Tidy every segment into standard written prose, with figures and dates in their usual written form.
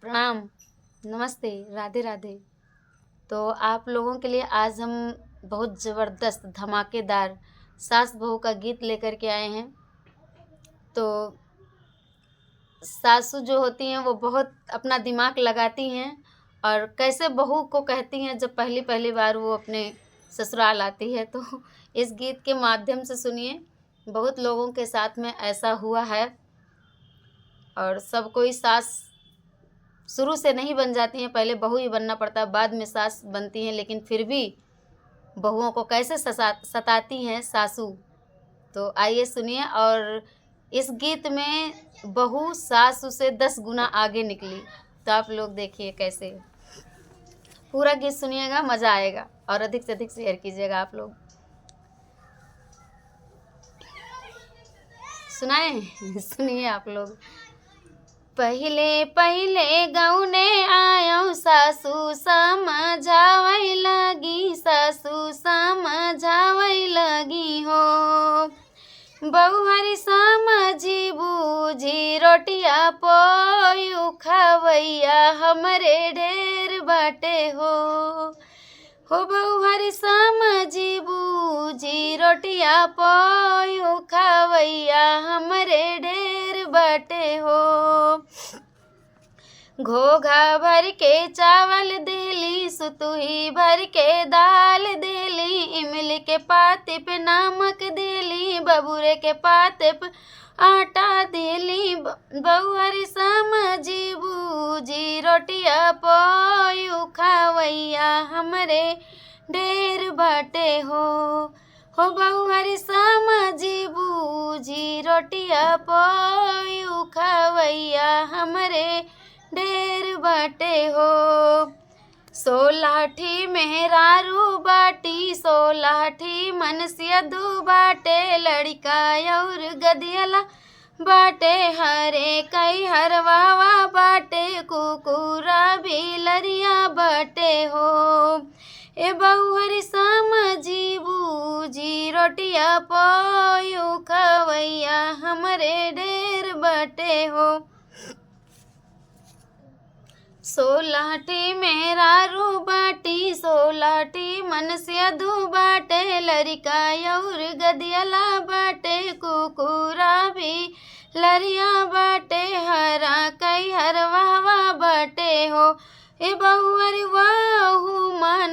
प्रणाम, नमस्ते, राधे राधे। तो आप लोगों के लिए आज हम बहुत ज़बरदस्त धमाकेदार सास बहू का गीत लेकर के आए हैं। तो सासू जो होती हैं वो बहुत अपना दिमाग लगाती हैं और कैसे बहू को कहती हैं जब पहली पहली बार वो अपने ससुराल आती है। तो इस गीत के माध्यम से सुनिए, बहुत लोगों के साथ में ऐसा हुआ है और सब कोई सास शुरू से नहीं बन जाती हैं, पहले बहू ही बनना पड़ता है, बाद में सास बनती हैं, लेकिन फिर भी बहुओं को कैसे सताती हैं सासू। तो आइए सुनिए। और इस गीत में बहू सासू से 10 गुना आगे निकली। तो आप लोग देखिए कैसे, पूरा गीत सुनिएगा, मज़ा आएगा और अधिक से अधिक शेयर कीजिएगा। आप लोग सुनाए सुनिए आप लोग। पहिले पहिले गौने आयो सासू समझावै लगी, सासू समझावै लगी हो। बहुहरी समझी बूझी रोटिया पोयू खवैया हमरे ढेर बाटे हो। बहुहरी समझी बूझी रोटिया पोयू खवैया हमरे ढेर बाटे हो। घोघा भर के चावल देली, सुतुही भर के दाल देली, इमली के पाते पे नमक देली, बबूरे के पाते पे आटा देली। बहुहरी समझी बूझी रोटिया पोयू खवैया हमरे ढेर बाटे हो। बहुहरी समझी बूझी रोटिया पोयू खवैया हमरे ढेर बाटे हो। 16 मेहरारू बाटी, 16 मनसिया दू बाटे, लड़का और गदियला बाटे, हरे कई हरवावा बाटे, कुकुरा बिलरिया बाटे हो। बहुहरी समझी बूझी रोटिया पोयू खवैया हमरे ढेर बाटे हो। 16 मेहरारू बाटी, 16 मनसिया दू बाटे, लड़का और गदियला बाटे, कुकुरा भी लरिया बाटे, हरा कई हरवावा बाटे हो। बहुहरी वाहू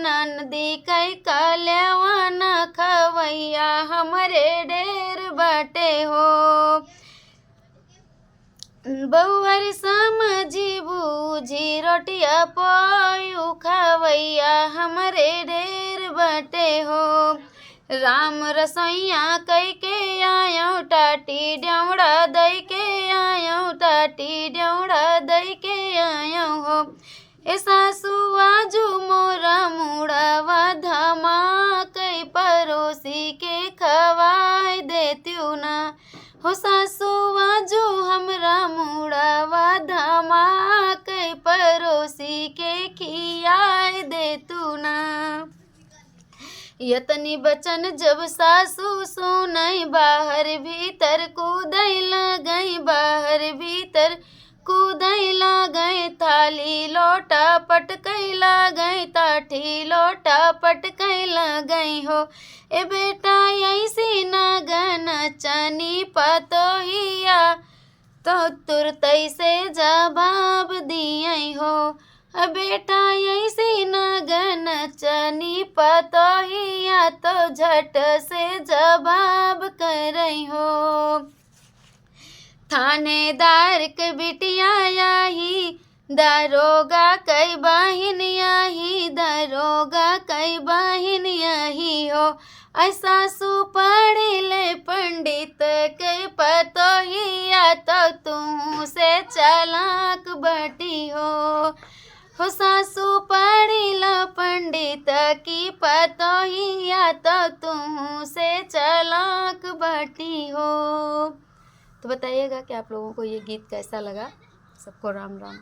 ननदी कई कल्यावाना खवैया हमरे ढेर बाटे हो। बहुहरी समझी बूझी रोटिया पोयू खवैया हमरे ढेर बाटे हो। राम रसोइया कई के आयो, टाटी ड्योड़ा दई के आयो, टाटी ड्योड़ा दई के आयो हो। सासू आजू मोरा मुड़ावा धमा, कई परोसी के खवाई देत्यू ना। सासू आजू हमरा मुड़ावा धमा, कई परोसी के खियाई देतू ना। यतनी बचन जब सासू सुनई, बाहर भीतर कूदै लगई, बाहर भीतर कूदै लगई, थाली लोटा पटकै लगई, ताठी लोटा पटकै लगई हो। बेटा ऐसी नगन चनी पतोहिया, तो तुरतै से जवाब दियई हो। बेटा ऐसी नगन चनी पतोहिया, तो झट से जवाब करई हो। थानेदार के बिटिया आही, दरोगा कई बहिन आही, दरोगा कई बहिन आही हो। सासू पढ़िले पंडित के पतोहिया, तो तू से चालाक बटी हो। सासू पढ़िला पंडित की पतोहिया, तो तू से चालाक बटी हो। तो बताइएगा कि आप लोगों को ये गीत कैसा लगा। सबको राम राम।